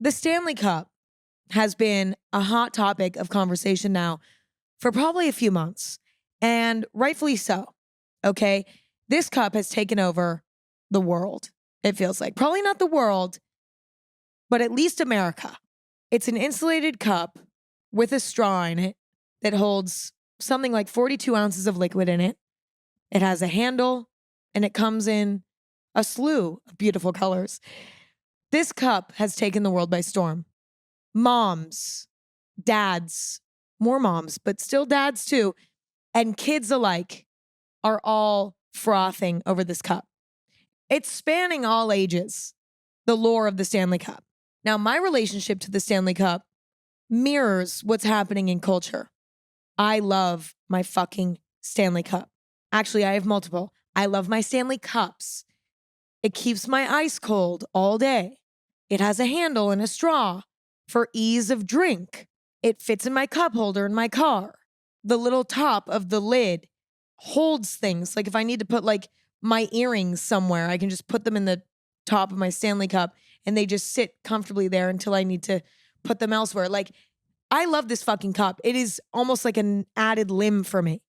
The Stanley Cup has been a hot topic of conversation now for probably a few months, and rightfully so. Okay. This cup has taken over the world, it feels like. Probably not the world, but at least America. It's an insulated cup with a straw in it that holds something like 42 ounces of liquid in it. It has a handle and it comes in a slew of beautiful colors. This cup has taken the world by storm. Moms, dads, more moms, but still dads too, and kids alike are all frothing over this cup. It's spanning all ages, the lore of the Stanley Cup. Now, my relationship to the Stanley Cup mirrors what's happening in culture. I love my fucking Stanley Cup. Actually, I have multiple. I love my Stanley Cups. It keeps my ice cold all day. It has a handle and a straw for ease of drink. It fits in my cup holder in my car. The little top of the lid holds things. Like if I need to put like my earrings somewhere, I can just put them in the top of my Stanley Cup and they just sit comfortably there until I need to put them elsewhere. Like I love this fucking cup. It is almost like an added limb for me.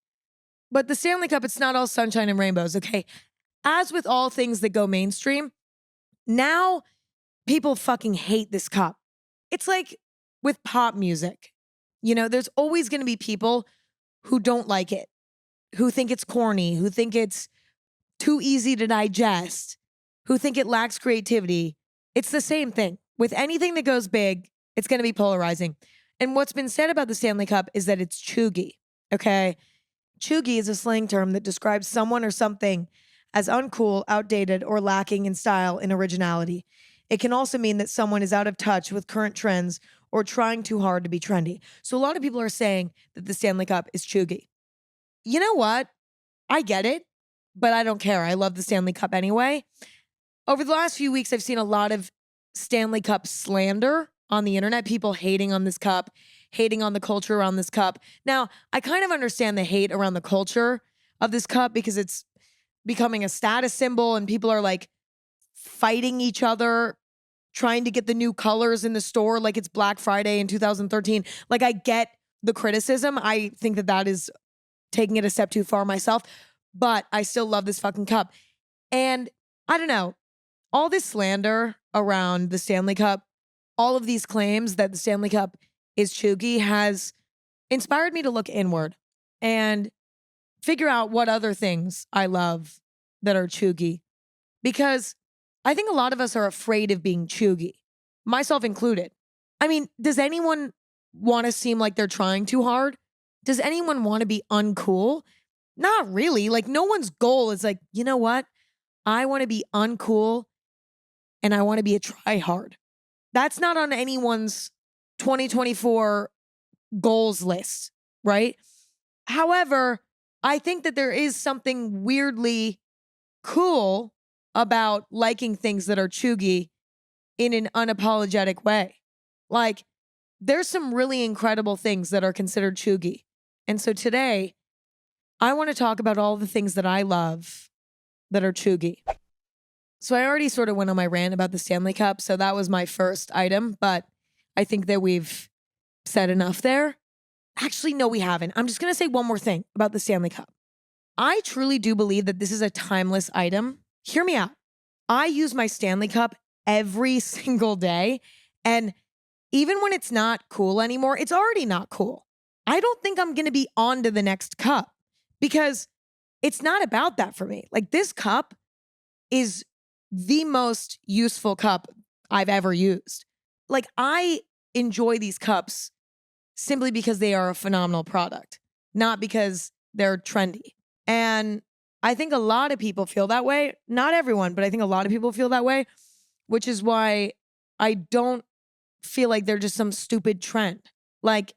But the Stanley Cup, it's not all sunshine and rainbows, okay? As with all things that go mainstream, now people fucking hate this cup. It's like with pop music. You know, there's always going to be people who don't like it, who think it's corny, who think it's too easy to digest, who think it lacks creativity. It's the same thing. With anything that goes big, it's going to be polarizing. And what's been said about the Stanley Cup is that it's cheugy, okay? Cheugy is a slang term that describes someone or something as uncool, outdated, or lacking in style and originality. It can also mean that someone is out of touch with current trends or trying too hard to be trendy. So a lot of people are saying that the Stanley Cup is cheugy. You know what? I get it, but I don't care. I love the Stanley Cup anyway. Over the last few weeks, I've seen a lot of Stanley Cup slander on the internet, people hating on this cup, hating on the culture around this cup. Now, I kind of understand the hate around the culture of this cup because it's becoming a status symbol and people are like fighting each other, trying to get the new colors in the store like it's Black Friday in 2013. Like I get the criticism. I think that that is taking it a step too far myself, but I still love this fucking cup. And I don't know, all this slander around the Stanley Cup, all of these claims that the Stanley Cup is cheugy has inspired me to look inward and figure out what other things I love that are cheugy. Because I think a lot of us are afraid of being cheugy, myself included. I mean, does anyone want to seem like they're trying too hard? Does anyone want to be uncool? Not really. Like no one's goal is like, you know what? I want to be uncool and I want to be a tryhard. That's not on anyone's 2024 goals list, right? However, I think that there is something weirdly cool about liking things that are cheugy in an unapologetic way. Like, there's some really incredible things that are considered cheugy. And so today, I want to talk about all the things that I love that are cheugy. So I already sort of went on my rant about the Stanley Cup, so that was my first item, but I think that we've said enough there. Actually, no, we haven't. I'm just going to say one more thing about the Stanley Cup. I truly do believe that this is a timeless item. Hear me out. I use my Stanley Cup every single day, and even when it's not cool anymore, it's already not cool. I don't think I'm going to be on to the next cup because it's not about that for me. Like this cup is the most useful cup I've ever used. Like I enjoy these cups simply because they are a phenomenal product, not because they're trendy. And I think a lot of people feel that way. Not everyone, but I think a lot of people feel that way, which is why I don't feel like they're just some stupid trend. Like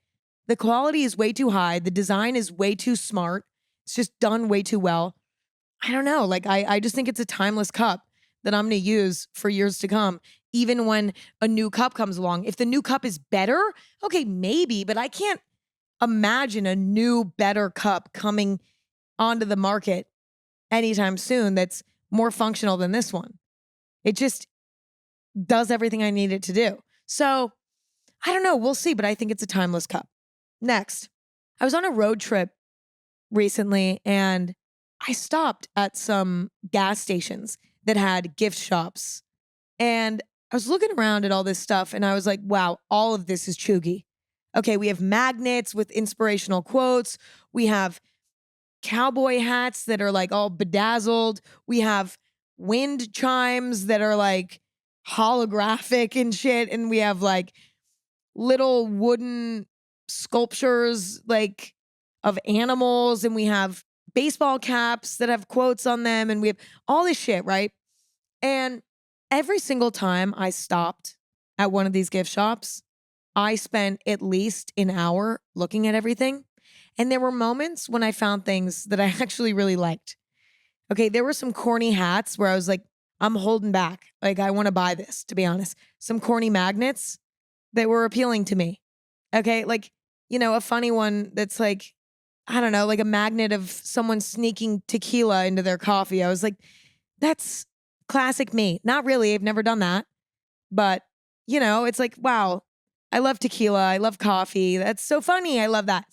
the quality is way too high. The design is way too smart. It's just done way too well. I don't know. Like I just think it's a timeless cup that I'm going to use for years to come, even when a new cup comes along. If the new cup is better, okay, maybe, but I can't imagine a new, better cup coming onto the market anytime soon that's more functional than this one. It just does everything I need it to do. So I don't know. We'll see, but I think it's a timeless cup. Next, I was on a road trip recently and I stopped at some gas stations that had gift shops. And I was looking around at all this stuff and I was like, wow, all of this is cheugy. Okay, we have magnets with inspirational quotes. We have cowboy hats that are like all bedazzled. We have wind chimes that are like holographic and shit. And we have like little wooden sculptures like of animals. And we have baseball caps that have quotes on them. And we have all this shit, right? And every single time I stopped at one of these gift shops, I spent at least an hour looking at everything. And there were moments when I found things that I actually really liked. Okay, there were some corny hats where I was like, I'm holding back. Like, I want to buy this, to be honest. Some corny magnets that were appealing to me. Okay, like, a funny one that's like, I don't know, like a magnet of someone sneaking tequila into their coffee. I was like, that's classic me. Not really. I've never done that. But, it's like, wow, I love tequila. I love coffee. That's so funny. I love that.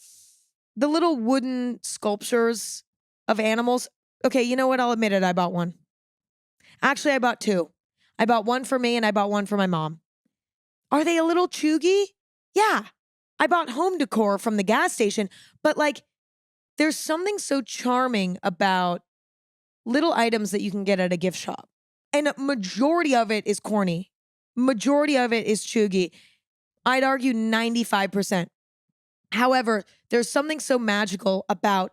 The little wooden sculptures of animals. Okay, you know what? I'll admit it. I bought one. Actually, I bought two. I bought one for me and I bought one for my mom. Are they a little cheugy? Yeah. I bought home decor from the gas station, but like, there's something so charming about little items that you can get at a gift shop. And a majority of it is corny. Majority of it is cheugy. I'd argue 95%. However, there's something so magical about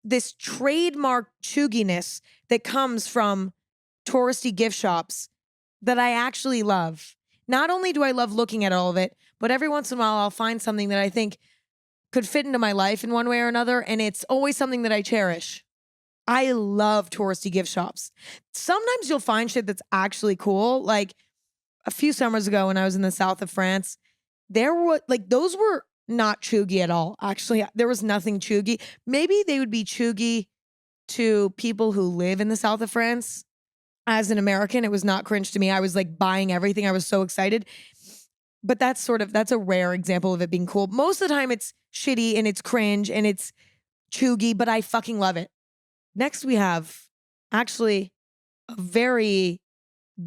this trademark cheuginess that comes from touristy gift shops that I actually love. Not only do I love looking at all of it, but every once in a while I'll find something that I think could fit into my life in one way or another, and it's always something that I cherish. I love touristy gift shops. Sometimes you'll find shit that's actually cool. Like a few summers ago when I was in the south of France, there were like those were not cheugy at all. Actually, there was nothing cheugy. Maybe they would be cheugy to people who live in the south of France. As an American, it was not cringe to me. I was like buying everything. I was so excited. But that's a rare example of it being cool. Most of the time it's shitty and it's cringe and it's cheugy, but I fucking love it. Next we have actually a very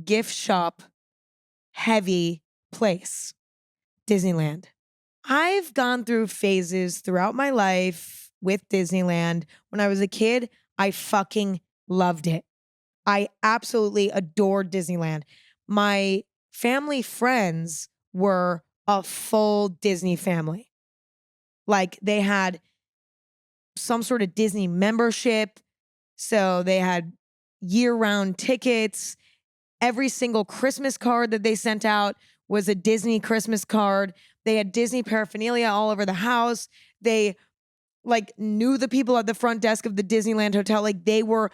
gift shop heavy place, Disneyland. I've gone through phases throughout my life with Disneyland. When I was a kid, I fucking loved it. I absolutely adored Disneyland. My family friends were a full Disney family. Like they had some sort of Disney membership. So they had year-round tickets. Every single Christmas card that they sent out was a Disney Christmas card. They had Disney paraphernalia all over the house. They like knew the people at the front desk of the Disneyland hotel. Like they were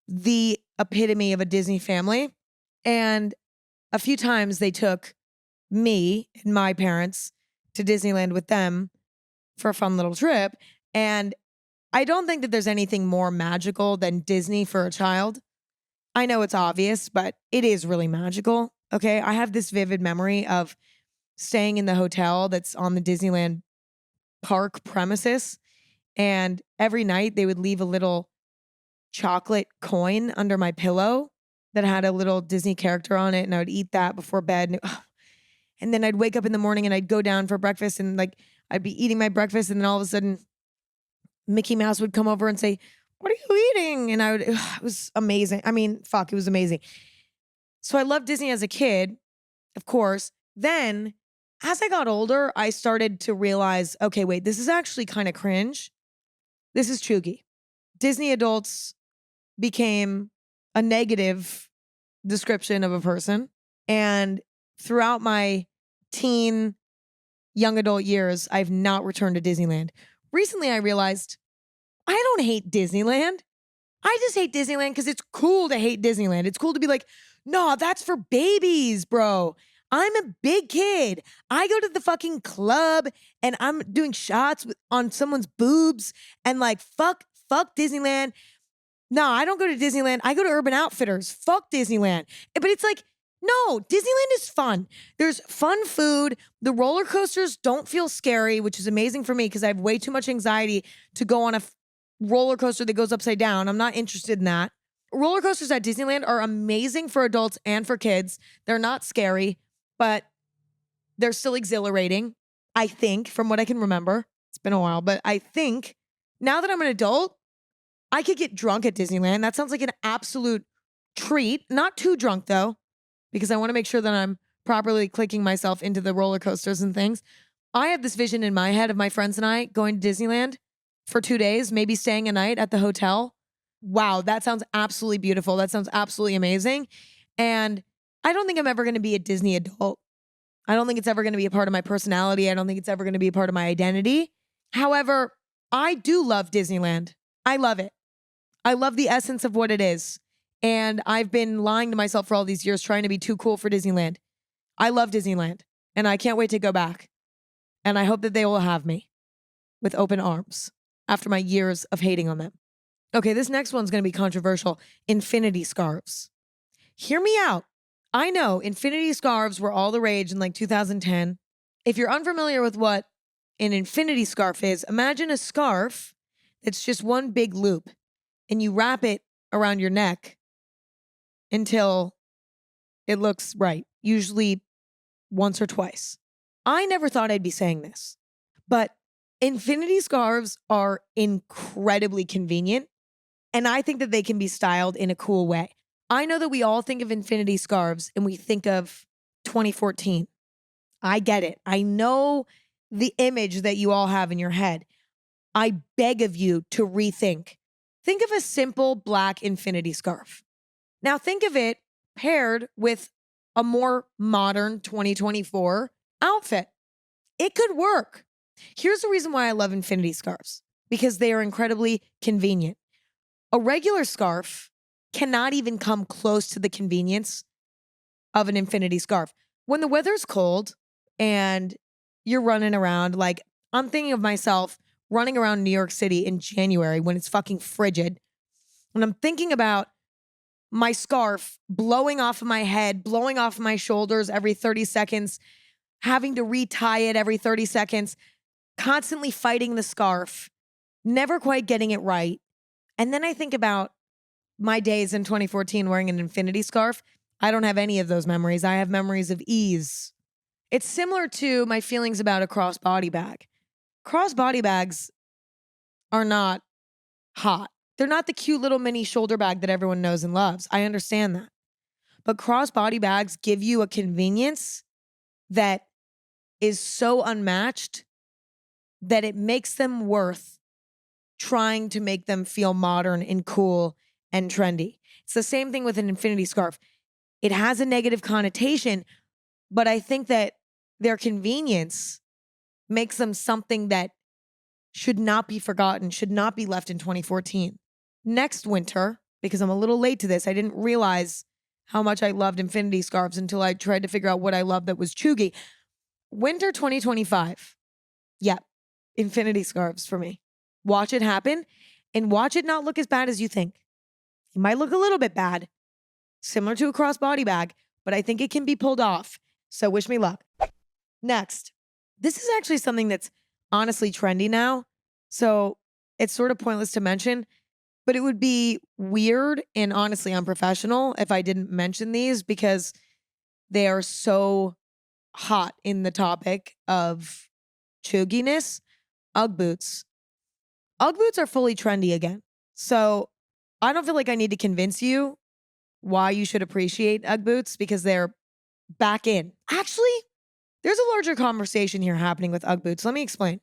the epitome of a Disney family. And a few times they took me and my parents to Disneyland with them for a fun little trip. And I don't think that there's anything more magical than Disney for a child. I know it's obvious, but it is really magical. Okay. I have this vivid memory of staying in the hotel that's on the Disneyland park premises. And every night they would leave a little chocolate coin under my pillow that had a little Disney character on it. And I would eat that before bed. And then I'd wake up in the morning and I'd go down for breakfast and like I'd be eating my breakfast. And then all of a sudden Mickey Mouse would come over and say, "What are you eating?" And it was amazing. I mean, fuck, it was amazing. So I loved Disney as a kid, of course. Then as I got older, I started to realize, okay, wait, this is actually kind of cringe. This is cheugy. Disney adults became a negative description of a person. And throughout my teen, young adult years, I've not returned to Disneyland. Recently, I realized I don't hate Disneyland. I just hate Disneyland because it's cool to hate Disneyland. It's cool to be like, no, that's for babies, bro. I'm a big kid. I go to the fucking club and I'm doing shots on someone's boobs and like, fuck Disneyland. No, I don't go to Disneyland. I go to Urban Outfitters. Fuck Disneyland. But it's like, No, Disneyland is fun. There's fun food. The roller coasters don't feel scary, which is amazing for me because I have way too much anxiety to go on a roller coaster that goes upside down. I'm not interested in that. Roller coasters at Disneyland are amazing for adults and for kids. They're not scary, but they're still exhilarating, I think, from what I can remember. It's been a while, but I think now that I'm an adult, I could get drunk at Disneyland. That sounds like an absolute treat. Not too drunk, though, because I want to make sure that I'm properly clicking myself into the roller coasters and things. I have this vision in my head of my friends and I going to Disneyland for 2 days, maybe staying a night at the hotel. Wow, that sounds absolutely beautiful. That sounds absolutely amazing. And I don't think I'm ever going to be a Disney adult. I don't think it's ever going to be a part of my personality. I don't think it's ever going to be a part of my identity. However, I do love Disneyland. I love it. I love the essence of what it is. And I've been lying to myself for all these years trying to be too cool for Disneyland. I love Disneyland and I can't wait to go back. And I hope that they will have me with open arms after my years of hating on them. Okay, this next one's going to be controversial. Infinity scarves. Hear me out. I know infinity scarves were all the rage in like 2010. If you're unfamiliar with what an infinity scarf is, imagine a scarf that's just one big loop and you wrap it around your neck until it looks right, usually once or twice. I never thought I'd be saying this, but infinity scarves are incredibly convenient, and I think that they can be styled in a cool way. I know that we all think of infinity scarves and we think of 2014. I get it. I know the image that you all have in your head. I beg of you to rethink. Think of a simple black infinity scarf. Now think of it paired with a more modern 2024 outfit. It could work. Here's the reason why I love infinity scarves, because they are incredibly convenient. A regular scarf cannot even come close to the convenience of an infinity scarf. When the weather's cold and you're running around, like I'm thinking of myself running around New York City in January when it's fucking frigid, and I'm thinking about my scarf blowing off of my head, blowing off my shoulders every 30 seconds, having to retie it every 30 seconds, constantly fighting the scarf, never quite getting it right. And then I think about my days in 2014 wearing an infinity scarf. I don't have any of those memories. I have memories of ease. It's similar to my feelings about a crossbody bag. Crossbody bags are not hot. They're not the cute little mini shoulder bag that everyone knows and loves. I understand that. But crossbody bags give you a convenience that is so unmatched that it makes them worth trying to make them feel modern and cool and trendy. It's the same thing with an infinity scarf. It has a negative connotation, but I think that their convenience makes them something that should not be forgotten, should not be left in 2014. Next winter, because I'm a little late to this, I didn't realize how much I loved infinity scarves until I tried to figure out what I loved that was cheugy. Winter 2025. Yep, infinity scarves for me. Watch it happen and watch it not look as bad as you think. It might look a little bit bad, similar to a crossbody bag, but I think it can be pulled off. So wish me luck. Next, this is actually something that's honestly trendy now. So it's sort of pointless to mention, but it would be weird and honestly unprofessional if I didn't mention these because they are so hot in the topic of cheuginess. Ugg boots. Ugg boots are fully trendy again. So I don't feel like I need to convince you why you should appreciate Ugg boots because they're back in. Actually, there's a larger conversation here happening with Ugg boots. Let me explain.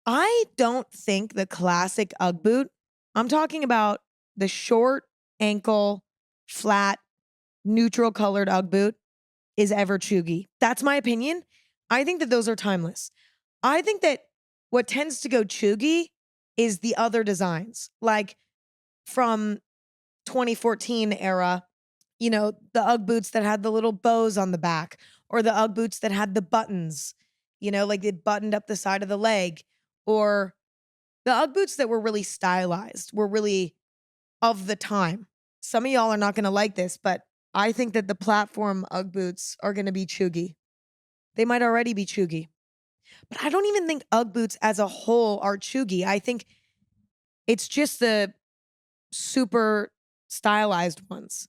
I don't think the classic Ugg boot, I'm talking about the short ankle, flat, neutral colored Ugg boot, is ever cheugy. That's my opinion. I think that those are timeless. I think that what tends to go cheugy is the other designs, like from 2014 era, you know, the Ugg boots that had the little bows on the back or the Ugg boots that had the buttons, you know, like it buttoned up the side of the leg, or the Ugg boots that were really stylized, were really of the time. Some of y'all are not going to like this, but I think that the platform Ugg boots are going to be cheugy. They might already be cheugy. But I don't even think Ugg boots as a whole are cheugy. I think it's just the super stylized ones.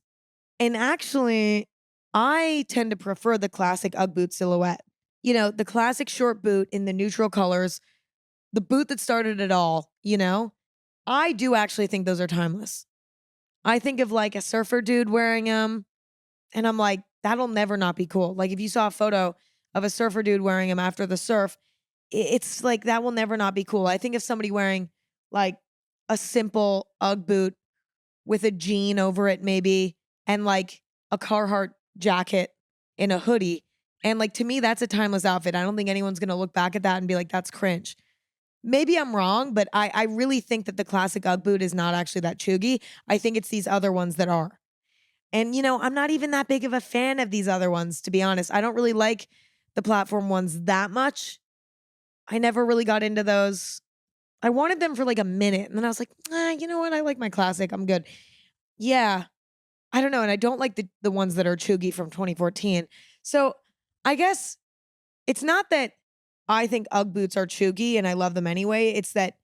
And actually, I tend to prefer the classic Ugg boot silhouette. You know, the classic short boot in the neutral colors, the boot that started it all, you know? I do actually think those are timeless. I think of like a surfer dude wearing them, and I'm like, that'll never not be cool. Like if you saw a photo of a surfer dude wearing them after the surf, it's like that will never not be cool. I think of somebody wearing like a simple Ugg boot with a jean over it, maybe, and like a Carhartt jacket and a hoodie. And like to me, that's a timeless outfit. I don't think anyone's gonna look back at that and be like, that's cringe. Maybe I'm wrong, but I really think that the classic Ugg boot is not actually that cheugy. I think it's these other ones that are. And, you know, I'm not even that big of a fan of these other ones, to be honest. I don't really like the platform ones that much. I never really got into those. I wanted them for like a minute, and then I was like, you know what? I like my classic. I'm good. Yeah. I don't know. And I don't like the ones that are cheugy from 2014. So I guess it's not that I think Ugg boots are cheugy and I love them anyway. It's that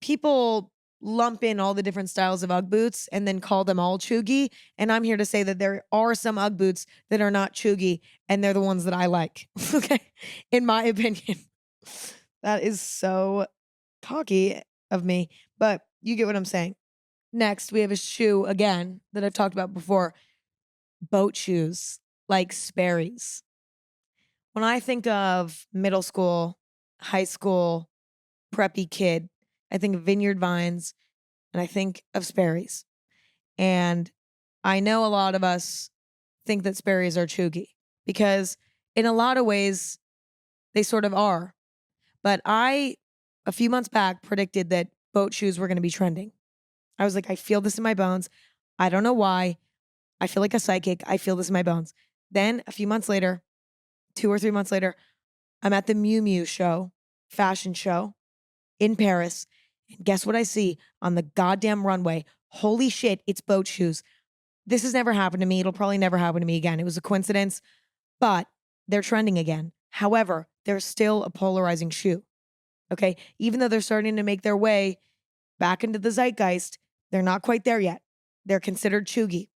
people lump in all the different styles of Ugg boots and then call them all cheugy. And I'm here to say that there are some Ugg boots that are not cheugy, and they're the ones that I like. Okay. In my opinion. That is so cocky of me, but you get what I'm saying. Next, we have a shoe again that I've talked about before, boat shoes like Sperry's. When I think of middle school, high school, preppy kid, I think of Vineyard Vines and I think of Sperry's. And I know a lot of us think that Sperry's are cheugy because in a lot of ways they sort of are. But I, a few months back, predicted that boat shoes were going to be trending. I was like, I feel this in my bones. I don't know why. I feel like a psychic. I feel this in my bones. Then a few months later, 2 or 3 months later, I'm at the Miu Miu show, fashion show in Paris. And guess what I see on the goddamn runway? Holy shit, it's boat shoes. This has never happened to me. It'll probably never happen to me again. It was a coincidence, but they're trending again. However, they're still a polarizing shoe. Okay. Even though they're starting to make their way back into the zeitgeist, they're not quite there yet. They're considered cheugy.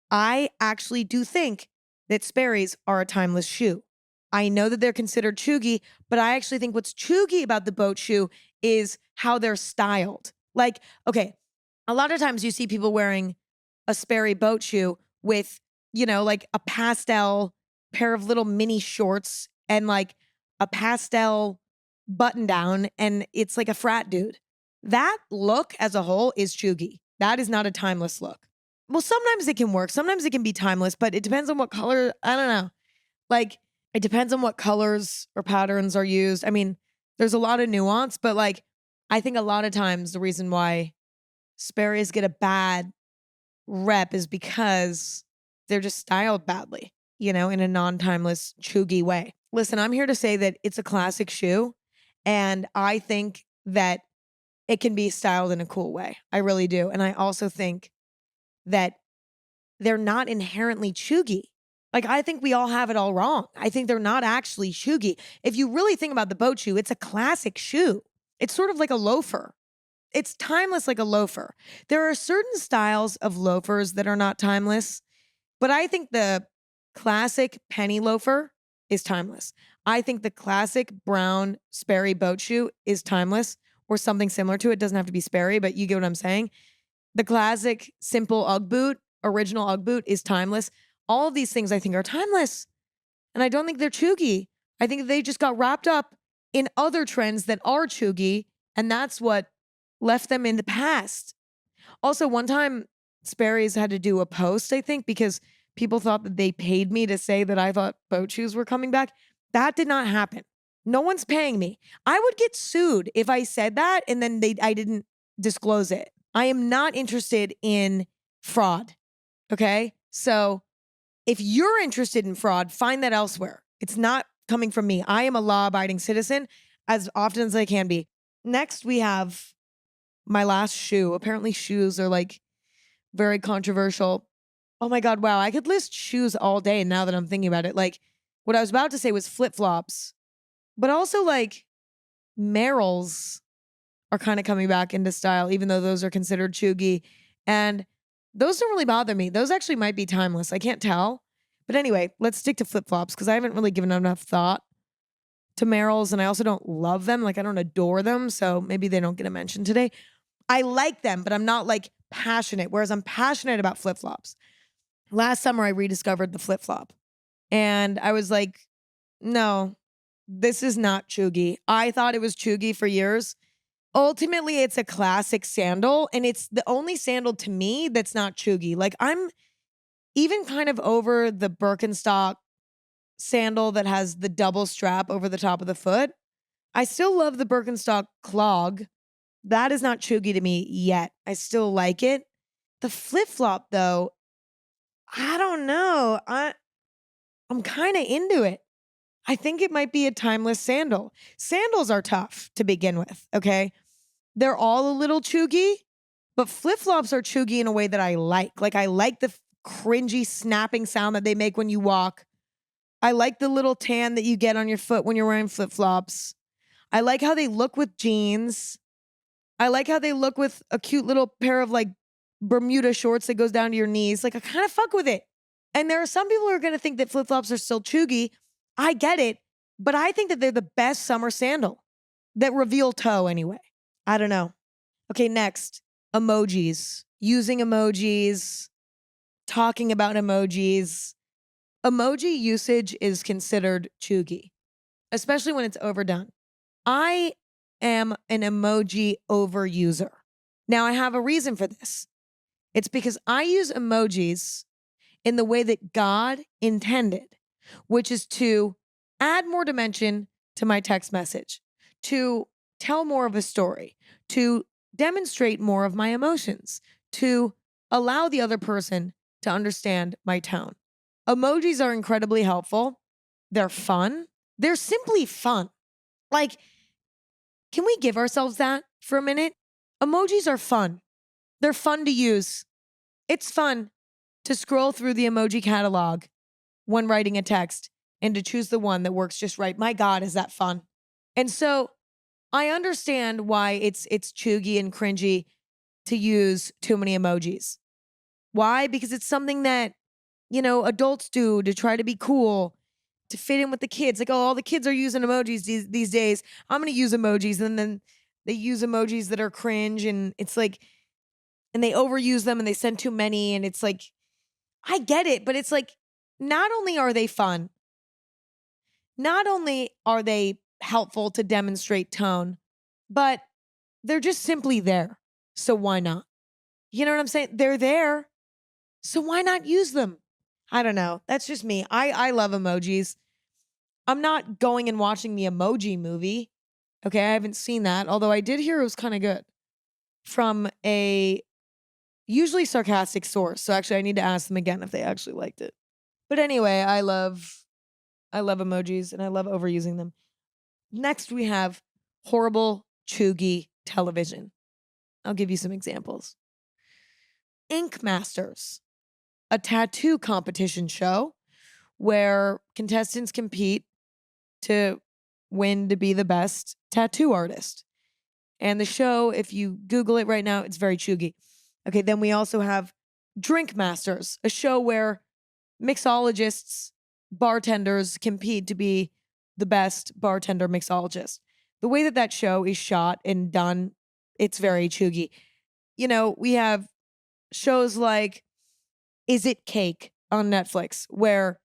I actually do think that Sperry's are a timeless shoe. I know that they're considered cheugy, but I actually think what's cheugy about the boat shoe is how they're styled. Like, okay, a lot of times you see people wearing a Sperry boat shoe with, you know, like a pastel pair of little mini shorts and like a pastel button down, and it's like a frat dude. That look as a whole is cheugy. That is not a timeless look. Well, sometimes it can work. Sometimes it can be timeless, but it depends on what color. I don't know. Like, it depends on what colors or patterns are used. I mean, there's a lot of nuance, but like, I think a lot of times the reason why Sperry's get a bad rep is because they're just styled badly, you know, in a non-timeless, cheugy way. Listen, I'm here to say that it's a classic shoe, and I think that it can be styled in a cool way. I really do. And I also think that they're not inherently cheugy. Like, I think we all have it all wrong. I think they're not actually cheugy. If you really think about the boat shoe, it's a classic shoe. It's sort of like a loafer. It's timeless like a loafer. There are certain styles of loafers that are not timeless, but I think the classic penny loafer is timeless. I think the classic brown Sperry boat shoe is timeless, or something similar to it. Doesn't have to be Sperry, but you get what I'm saying. The classic simple Ugg boot, original Ugg boot is timeless. All of these things I think are timeless. And I don't think they're cheugy. I think they just got wrapped up in other trends that are cheugy, and that's what left them in the past. Also, one time Sperry's had to do a post, I think, because people thought that they paid me to say that I thought boat shoes were coming back. That did not happen. No one's paying me. I would get sued if I said that and then I didn't disclose it. I am not interested in fraud. Okay? So if you're interested in fraud, find that elsewhere. It's not coming from me. I am a law-abiding citizen as often as I can be. Next, we have my last shoe. Apparently, shoes are like very controversial. Oh my God, wow. I could list shoes all day now that I'm thinking about it. Like, what I was about to say was flip flops, but also like Merrells are kind of coming back into style, even though those are considered cheugy. And those don't really bother me. Those actually might be timeless. I can't tell. But anyway, let's stick to flip flops because I haven't really given enough thought to Merrells and I also don't love them. Like, I don't adore them. So maybe they don't get a mention today. I like them, but I'm not like passionate, whereas I'm passionate about flip flops. Last summer, I rediscovered the flip flop and I was like, no, this is not cheugy. I thought it was cheugy for years. Ultimately, it's a classic sandal, and it's the only sandal to me that's not cheugy. Like, I'm even kind of over the Birkenstock sandal that has the double strap over the top of the foot. I still love the Birkenstock clog. That is not cheugy to me yet. I still like it. The flip flop, though, I don't know. I'm kind of into it. I think it might be a timeless sandal. Sandals are tough to begin with, okay? They're all a little cheugy, but flip-flops are cheugy in a way that I like. Like, I like the cringy snapping sound that they make when you walk. I like the little tan that you get on your foot when you're wearing flip-flops. I like how they look with jeans. I like how they look with a cute little pair of like Bermuda shorts that goes down to your knees. Like, I kind of fuck with it. And there are some people who are going to think that flip-flops are still cheugy. I get it, but I think that they're the best summer sandal that reveal toe anyway. I don't know. Okay, next, emojis. Using emojis, talking about emojis. Emoji usage is considered cheugy, especially when it's overdone. I am an emoji overuser. Now, I have a reason for this. It's because I use emojis in the way that God intended, which is to add more dimension to my text message, to tell more of a story, to demonstrate more of my emotions, to allow the other person to understand my tone. Emojis are incredibly helpful. They're fun. They're simply fun. Like, can we give ourselves that for a minute? Emojis are fun. They're fun to use. It's fun to scroll through the emoji catalog when writing a text and to choose the one that works just right. My God, is that fun? And so I understand why it's cheugy and cringy to use too many emojis. Why? Because it's something that, adults do to try to be cool, to fit in with the kids. Like, oh, all the kids are using emojis these days. I'm going to use emojis. And then they use emojis that are cringe. And it's like, and they overuse them and they send too many. And it's like, I get it. But it's like, not only are they fun, not only are they helpful to demonstrate tone, but they're just simply there. So why not? You know what I'm saying? They're there. So why not use them? I don't know. That's just me. I love emojis. I'm not going and watching the Emoji Movie. Okay, I haven't seen that, although I did hear it was kind of good from a usually sarcastic source. So actually I need to ask them again if they actually liked it. But anyway, I love emojis and I love overusing them. Next we have horrible cheugy television. I'll give you some examples. Ink Masters, a tattoo competition show where contestants compete to win to be the best tattoo artist. And the show, if you Google it right now, it's very cheugy. Okay, then we also have Drink Masters, a show where mixologists, bartenders compete to be the best bartender mixologist. The way that show is shot and done, it's very cheugy. We have shows like Is It Cake on Netflix, where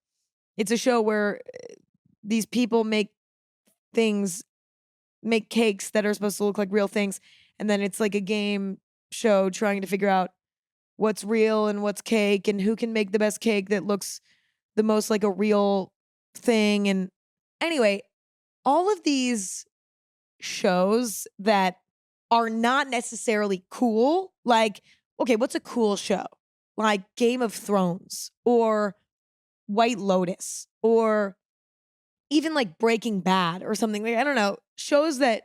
it's a show where these people make cakes that are supposed to look like real things. And then it's like a game show trying to figure out what's real and what's cake and who can make the best cake that looks the most like a real thing. And anyway, all of these shows that are not necessarily cool, like, okay, what's a cool show? Like Game of Thrones or White Lotus or even like Breaking Bad or something. Like, I don't know, shows that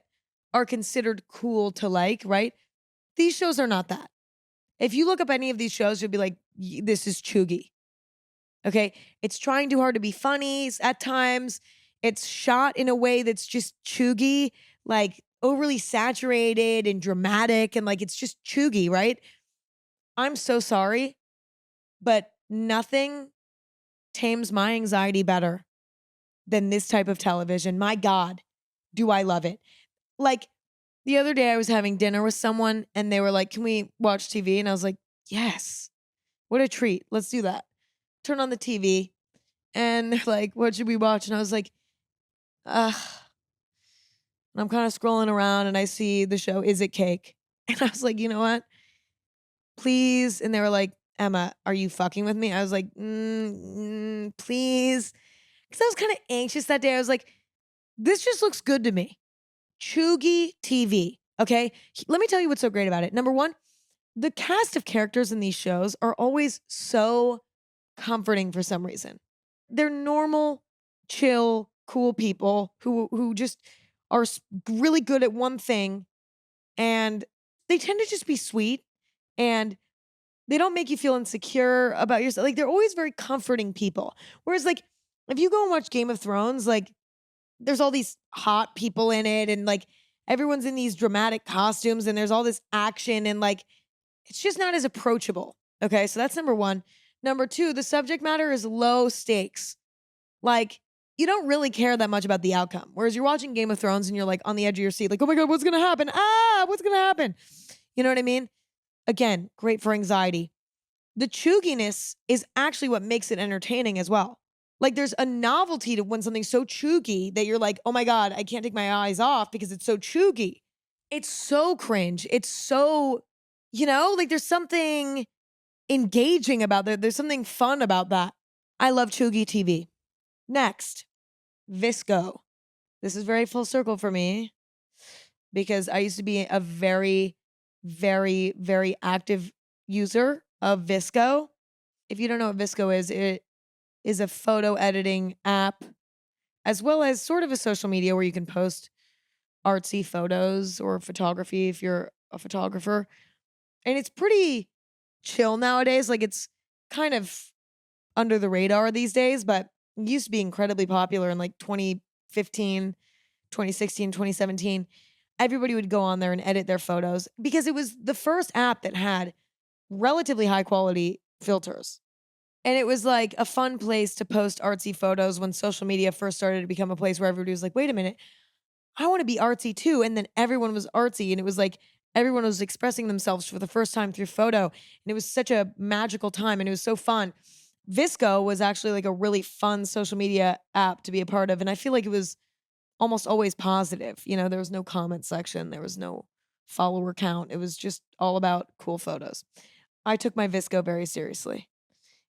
are considered cool to like, right? These shows are not that. If you look up any of these shows, you'll be like, this is cheugy. Okay. It's trying too hard to be funny at times. It's shot in a way that's just cheugy, like overly saturated and dramatic. And like, it's just cheugy, right? I'm so sorry, but nothing tames my anxiety better than this type of television. My God, do I love it. Like the other day, I was having dinner with someone and they were like, can we watch TV? And I was like, yes, what a treat. Let's do that. Turn on the TV. And they're like, what should we watch? And I was like, ugh. And I'm kind of scrolling around and I see the show, Is It Cake? And I was like, you know what? Please. And they were like, Emma, are you fucking with me? I was like, please. Because I was kind of anxious that day. I was like, this just looks good to me. Cheugy TV. Okay. Let me tell you what's so great about it. Number one, the cast of characters in these shows are always so comforting for some reason. They're normal, chill, cool people who just are really good at one thing, and they tend to just be sweet, and they don't make you feel insecure about yourself. Like they're always very comforting people. Whereas like if you go and watch Game of Thrones, like there's all these hot people in it and like everyone's in these dramatic costumes and there's all this action and like it's just not as approachable. Okay, so that's number one. Number two, the subject matter is low stakes. Like, you don't really care that much about the outcome. Whereas you're watching Game of Thrones and you're like on the edge of your seat, like, oh my God, what's gonna happen? What's gonna happen? You know what I mean? Again, great for anxiety. The cheuginess is actually what makes it entertaining as well. Like, there's a novelty to when something's so cheugy that you're like, oh my God, I can't take my eyes off because it's so cheugy. It's so cringe. It's so, like there's something engaging about that. There's something fun about that. I love cheugy TV. Next, Visco. This is very full circle for me because I used to be a very, very, very active user of Visco. If you don't know what Visco is, it is a photo editing app as well as sort of a social media where you can post artsy photos or photography if you're a photographer. And it's pretty chill nowadays. Like it's kind of under the radar these days, but it used to be incredibly popular in like 2015, 2016, 2017. Everybody would go on there and edit their photos because it was the first app that had relatively high quality filters. And it was like a fun place to post artsy photos when social media first started to become a place where everybody was like, wait a minute, I want to be artsy too. And then everyone was artsy. And it was like everyone was expressing themselves for the first time through photo. And it was such a magical time and it was so fun. Visco was actually like a really fun social media app to be a part of. And I feel like it was almost always positive. There was no comment section, there was no follower count. It was just all about cool photos. I took my Visco very seriously.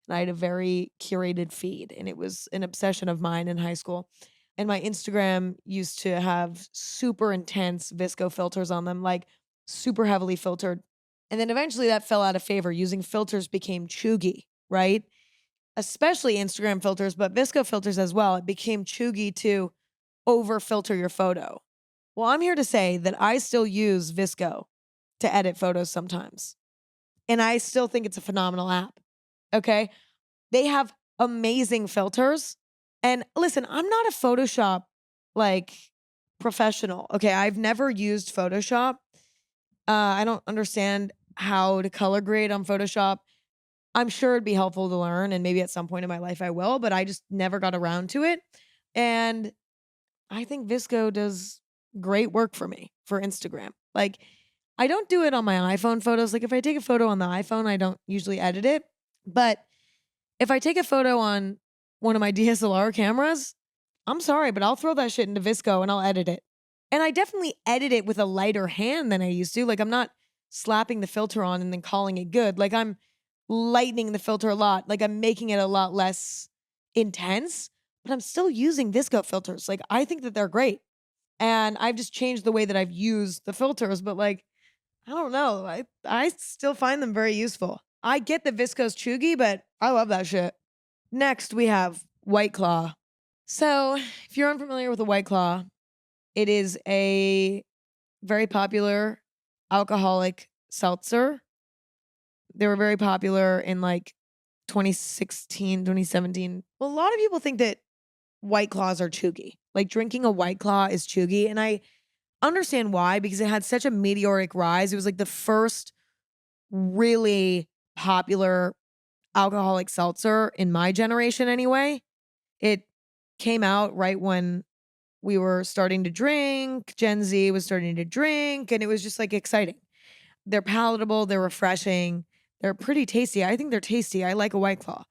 And I had a very curated feed, and it was an obsession of mine in high school. And my Instagram used to have super intense Visco filters on them, like super heavily filtered. And then eventually that fell out of favor. Using filters became cheugy, right? Especially Instagram filters, but Visco filters as well. It became cheugy to over filter your photo. Well, I'm here to say that I still use Visco to edit photos sometimes. And I still think it's a phenomenal app. Okay. They have amazing filters. And listen, I'm not a Photoshop like professional. Okay. I've never used Photoshop. I don't understand how to color grade on Photoshop. I'm sure it'd be helpful to learn. And maybe at some point in my life I will, but I just never got around to it. And I think Visco does great work for me for Instagram. Like, I don't do it on my iPhone photos. Like, if I take a photo on the iPhone, I don't usually edit it. But if I take a photo on one of my DSLR cameras, I'm sorry, but I'll throw that shit into Visco and I'll edit it. And I definitely edit it with a lighter hand than I used to. Like, I'm not slapping the filter on and then calling it good. Like, I'm lightening the filter a lot. Like, I'm making it a lot less intense, but I'm still using Visco filters. Like, I think that they're great. And I've just changed the way that I've used the filters, but like, I don't know. I still find them very useful. I get the Visco's cheugy, but I love that shit. Next, we have White Claw. So, if you're unfamiliar with a White Claw, it is a very popular alcoholic seltzer. They were very popular in like 2016, 2017. Well, a lot of people think that White Claws are cheugy. Like drinking a White Claw is cheugy. And I understand why, because it had such a meteoric rise. It was like the first really popular alcoholic seltzer in my generation anyway. It came out right when we were starting to drink. Gen Z was starting to drink, and it was just like exciting. They're palatable, they're refreshing, they're pretty tasty. I think they're tasty. I like a White Claw.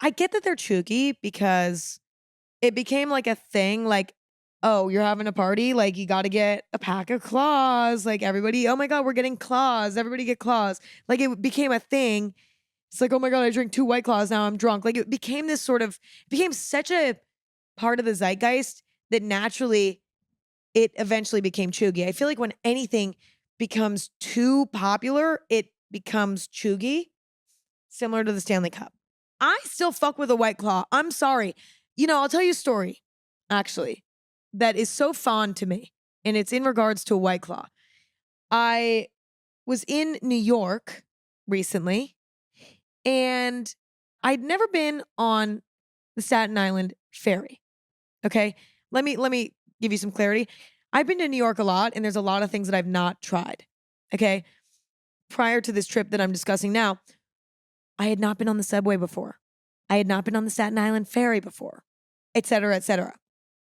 I get that they're cheugy because it became like a thing, like, oh, you're having a party, like you got to get a pack of claws. Like everybody, oh my God, we're getting claws. Everybody get claws. Like it became a thing. It's like, oh my God, I drank 2 White Claws. Now I'm drunk. Like it became this sort of, it became such a part of the zeitgeist that naturally it eventually became cheugy. I feel like when anything becomes too popular, it becomes cheugy, similar to the Stanley Cup. I still fuck with a White Claw. I'm sorry. I'll tell you a story, actually, that is so fond to me, and it's in regards to a White Claw. I was in New York recently, and I'd never been on the Staten Island ferry. Okay? Let me give you some clarity. I've been to New York a lot, and there's a lot of things that I've not tried. Okay? Prior to this trip that I'm discussing now, I had not been on the subway before. I had not been on the Staten Island ferry before, et cetera, et cetera.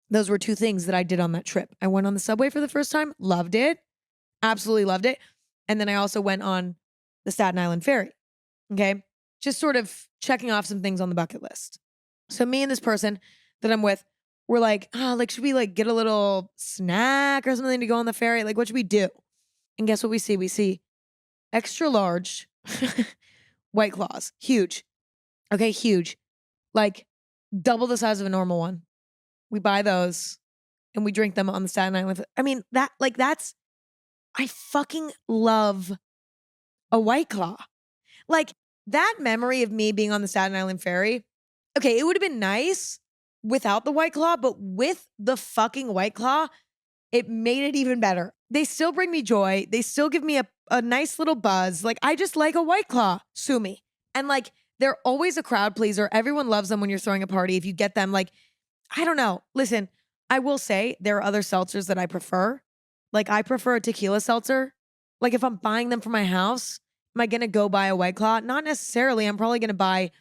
Those were 2 things that I did on that trip. I went on the subway for the first time, loved it, absolutely loved it. And then I also went on the Staten Island ferry. Okay? Just sort of checking off some things on the bucket list. So me and this person that I'm with, we're like, like, should we like get a little snack or something to go on the ferry? Like, what should we do? And guess what we see? We see extra large White Claws. Huge. Okay, huge. Like double the size of a normal one. We buy those and we drink them on the Staten Island. I mean, I fucking love a White Claw. Like that memory of me being on the Staten Island ferry. Okay, it would have been nice without the White Claw, but with the fucking White Claw, it made it even better. They still bring me joy. They still give me a nice little buzz. Like, I just like a White Claw. Sue me. And like, they're always a crowd pleaser. Everyone loves them when you're throwing a party. If you get them, like, I don't know. Listen, I will say there are other seltzers that I prefer. Like, I prefer a tequila seltzer. Like, if I'm buying them for my house, am I going to go buy a White Claw? Not necessarily. I'm probably going to buy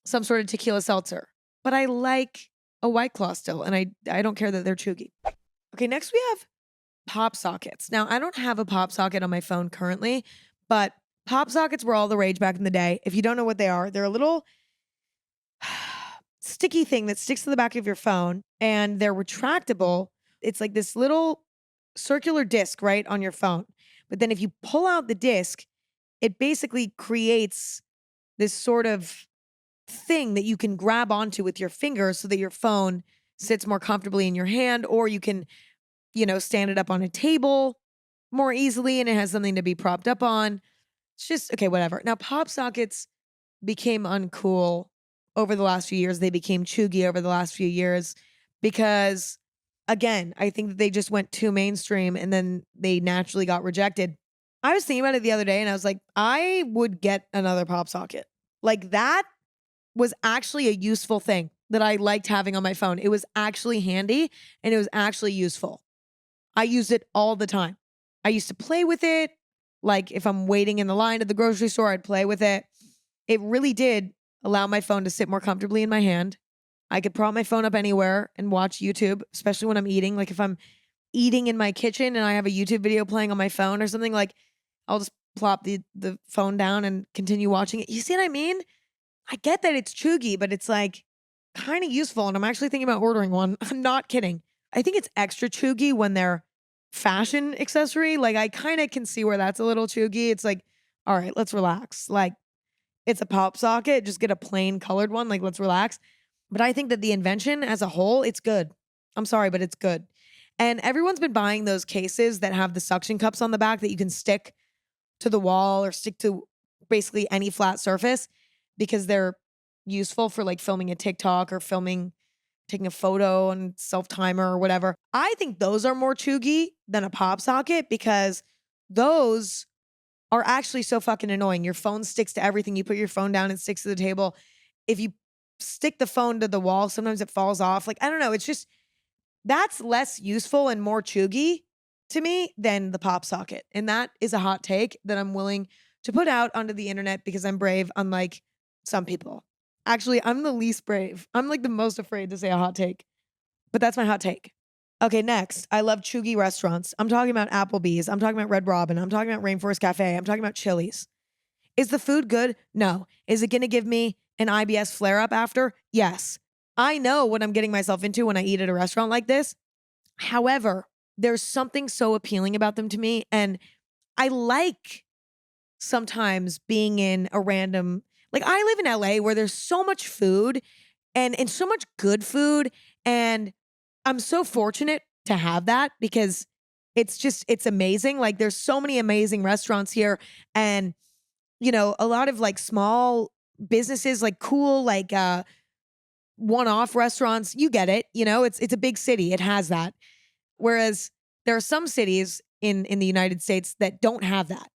some sort of tequila seltzer. But I like a White Claw still. And I don't care that they're cheugy. Okay, next we have pop sockets. Now, I don't have a pop socket on my phone currently, but pop sockets were all the rage back in the day. If you don't know what they are, they're a little sticky thing that sticks to the back of your phone and they're retractable. It's like this little circular disc, right, on your phone. But then if you pull out the disc, it basically creates this sort of thing that you can grab onto with your fingers so that your phone sits more comfortably in your hand, or you can, stand it up on a table more easily and it has something to be propped up on. It's just, okay, whatever. Now, pop sockets became uncool over the last few years. They became cheugy over the last few years because, again, I think that they just went too mainstream and then they naturally got rejected. I was thinking about it the other day and I was like, I would get another pop socket. Like that was actually a useful thing that I liked having on my phone. It was actually handy and it was actually useful. I used it all the time. I used to play with it. Like if I'm waiting in the line at the grocery store, I'd play with it. It really did allow my phone to sit more comfortably in my hand. I could prop my phone up anywhere and watch YouTube, especially when I'm eating. Like if I'm eating in my kitchen and I have a YouTube video playing on my phone or something, like I'll just plop the phone down and continue watching it. You see what I mean? I get that it's cheugy, but it's like kind of useful. And I'm actually thinking about ordering one. I'm not kidding. I think it's extra cheugy when they're fashion accessory. Like I kind of can see where that's a little cheugy. It's like, all right, let's relax. Like it's a pop socket. Just get a plain colored one. Like let's relax. But I think that the invention as a whole, it's good. I'm sorry, but it's good. And everyone's been buying those cases that have the suction cups on the back that you can stick to the wall or stick to basically any flat surface because they're useful for like filming a TikTok or taking a photo and self-timer or whatever. I think those are more cheugy than a pop socket because those are actually so fucking annoying. Your phone sticks to everything. You put your phone down, it sticks to the table. If you stick the phone to the wall, sometimes it falls off. Like, I don't know. It's just, that's less useful and more cheugy to me than the pop socket. And that is a hot take that I'm willing to put out onto the internet because I'm brave, unlike some people. Actually, I'm the least brave. I'm like the most afraid to say a hot take, but that's my hot take. Okay, next. I love cheugy restaurants. I'm talking about Applebee's. I'm talking about Red Robin. I'm talking about Rainforest Cafe. I'm talking about Chili's. Is the food good? No. Is it going to give me an IBS flare up after? Yes. I know what I'm getting myself into when I eat at a restaurant like this. However, there's something so appealing about them to me. And I like sometimes being in a random, like I live in LA where there's so much food and so much good food. And I'm so fortunate to have that because it's amazing. Like there's so many amazing restaurants here. And a lot of like small businesses, like cool, like one-off restaurants. You get it. It's a big city. It has that. Whereas there are some cities in the United States that don't have that.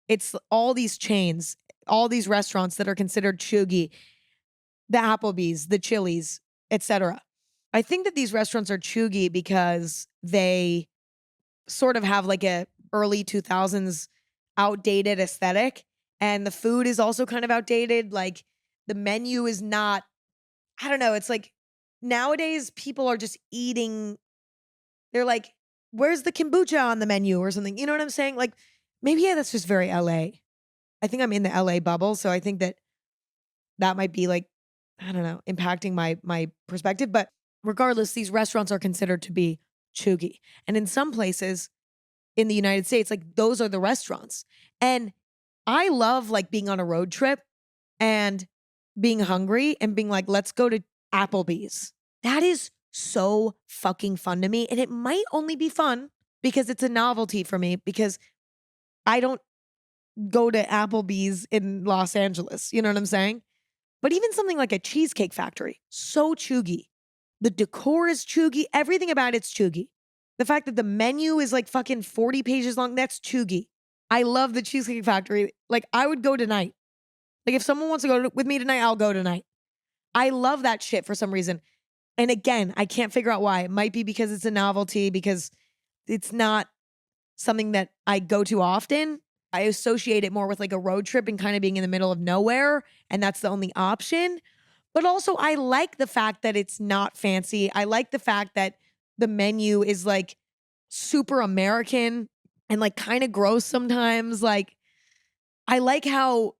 It's all these chains, all these restaurants that are considered cheugy, the Applebee's, the Chili's, etc. I think that these restaurants are cheugy because they sort of have like a early 2000s outdated aesthetic, and the food is also kind of outdated. Like the menu is not, I don't know, it's like nowadays people are just eating, they're like, where's the kombucha on the menu or something? You know what I'm saying? Like maybe that's just very LA. I think I'm in the LA bubble, so I think that might be like, I don't know, impacting my perspective. But regardless, these restaurants are considered to be cheugy. And in some places in the United States, like those are the restaurants. And I love like being on a road trip and being hungry and being like, let's go to Applebee's. That is so fucking fun to me. And it might only be fun because it's a novelty for me because I don't go to Applebee's in Los Angeles. You know what I'm saying? But even something like a Cheesecake Factory, so cheugy. The decor is cheugy. Everything about it's cheugy. The fact that the menu is like fucking 40 pages long, that's cheugy. I love the Cheesecake Factory. Like, I would go tonight. Like, if someone wants to go with me tonight, I'll go tonight. I love that shit for some reason. And again, I can't figure out why. It might be because it's a novelty, because it's not something that I go to often. I associate it more with like a road trip and kind of being in the middle of nowhere, and that's the only option. But also, I like the fact that it's not fancy. I like the fact that the menu is like super American and like kind of gross sometimes. Like, I like how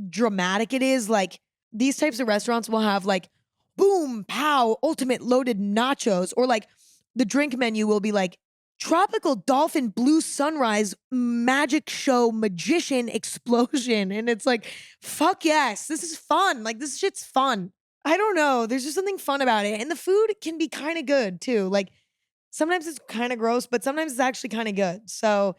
dramatic it is. Like, these types of restaurants will have like boom, pow, ultimate loaded nachos, or like the drink menu will be like tropical dolphin blue sunrise magic show magician explosion. And it's like, fuck yes, this is fun. Like, this shit's fun. I don't know. There's just something fun about it. And the food can be kind of good too. Like, sometimes it's kind of gross, but sometimes it's actually kind of good. So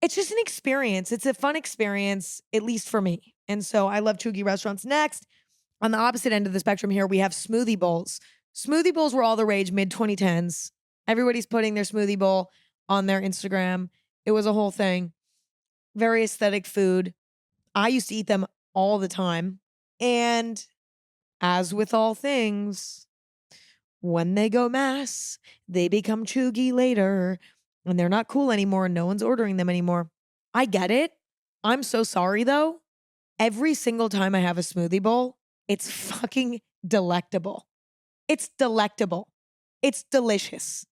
it's just an experience. It's a fun experience, at least for me. And so I love cheugy restaurants. Next, on the opposite end of the spectrum here, we have smoothie bowls. Smoothie bowls were all the rage mid 2010s. Everybody's putting their smoothie bowl on their Instagram. It was a whole thing. Very aesthetic food. I used to eat them all the time. And as with all things, when they go mass, they become cheugy later. And they're not cool anymore. And no one's ordering them anymore. I get it. I'm so sorry though. Every single time I have a smoothie bowl, it's fucking delectable. It's delectable. It's delicious.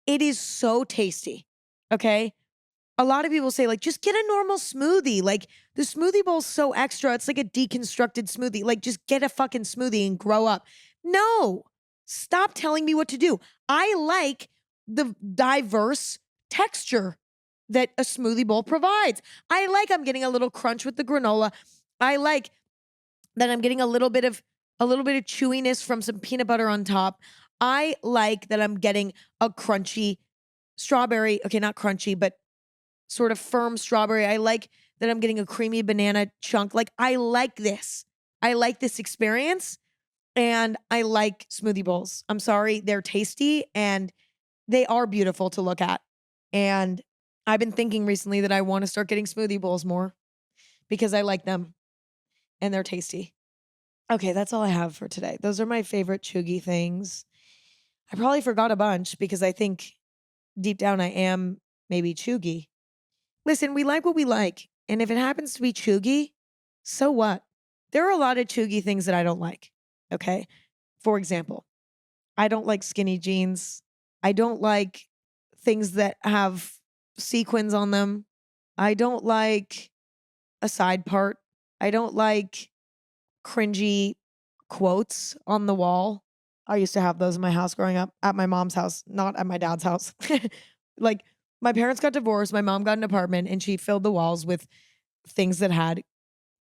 It is so tasty. Okay? A lot of people say, like, just get a normal smoothie. Like, the smoothie bowl's so extra. It's like a deconstructed smoothie. Like, just get a fucking smoothie and grow up. No. Stop telling me what to do. I like the diverse texture that a smoothie bowl provides. I'm getting a little crunch with the granola. I like that I'm getting a little bit of chewiness from some peanut butter on top. I like that I'm getting a crunchy strawberry. Okay, not crunchy, but sort of firm strawberry. I like that I'm getting a creamy banana chunk. Like, I like this. I like this experience, and I like smoothie bowls. I'm sorry, they're tasty and they are beautiful to look at. And I've been thinking recently that I want to start getting smoothie bowls more because I like them and they're tasty. Okay, that's all I have for today. Those are my favorite cheugy things. I probably forgot a bunch because I think deep down I am maybe cheugy. Listen, we like what we like. And if it happens to be cheugy, so what? There are a lot of cheugy things that I don't like. Okay. For example, I don't like skinny jeans. I don't like things that have sequins on them. I don't like a side part. I don't like cringy quotes on the wall. I used to have those in my house growing up, at my mom's house, not at my dad's house. Like, my parents got divorced, my mom got an apartment, and she filled the walls with things that had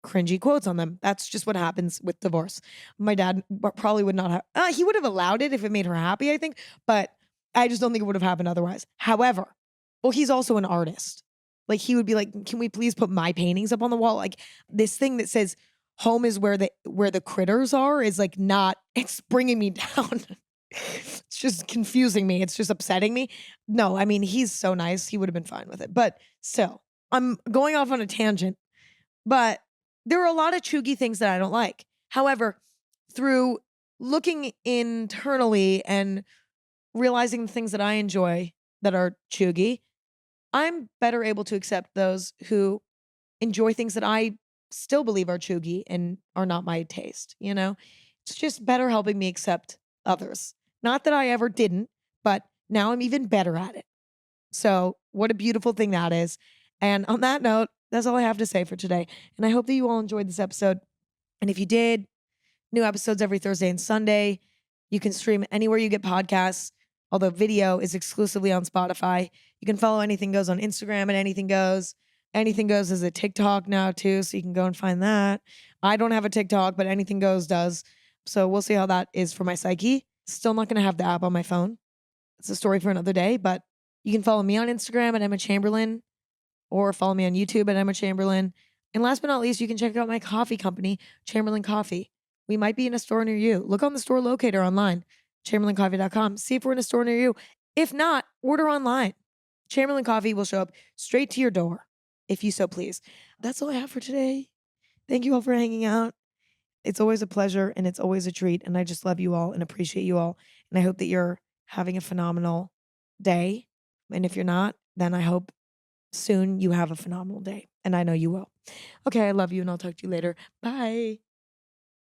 cringy quotes on them. That's just what happens with divorce. My dad probably would not have, he would have allowed it if it made her happy, I think, but I just don't think it would have happened otherwise. However, well, he's also an artist. Like, he would be like, "Can we please put my paintings up on the wall?" Like, this thing that says home is where the critters are is like not, it's bringing me down. It's just confusing me. It's just upsetting me. No, I mean, he's so nice. He would have been fine with it. But still, I'm going off on a tangent. But there are a lot of cheugy things that I don't like. However, through looking internally and realizing the things that I enjoy that are cheugy, I'm better able to accept those who enjoy things that I still believe are cheugy and are not my taste, you know? It's just better helping me accept others. Not that I ever didn't, but now I'm even better at it. So, what a beautiful thing that is. And on that note, that's all I have to say for today. And I hope that you all enjoyed this episode. And if you did, new episodes every Thursday and Sunday. You can stream anywhere you get podcasts, although video is exclusively on Spotify. You can follow Anything Goes on Instagram at Anything Goes. Anything Goes is a TikTok now too, so you can go and find that. I don't have a TikTok, but Anything Goes does. So we'll see how that is for my psyche. Still not going to have the app on my phone. It's a story for another day, but you can follow me on Instagram at Emma Chamberlain or follow me on YouTube at Emma Chamberlain. And last but not least, you can check out my coffee company, Chamberlain Coffee. We might be in a store near you. Look on the store locator online, chamberlaincoffee.com. See if we're in a store near you. If not, order online. Chamberlain Coffee will show up straight to your door, if you so please. That's all I have for today. Thank you all for hanging out. It's always a pleasure and it's always a treat. And I just love you all and appreciate you all. And I hope that you're having a phenomenal day. And if you're not, then I hope soon you have a phenomenal day. And I know you will. Okay, I love you and I'll talk to you later. Bye.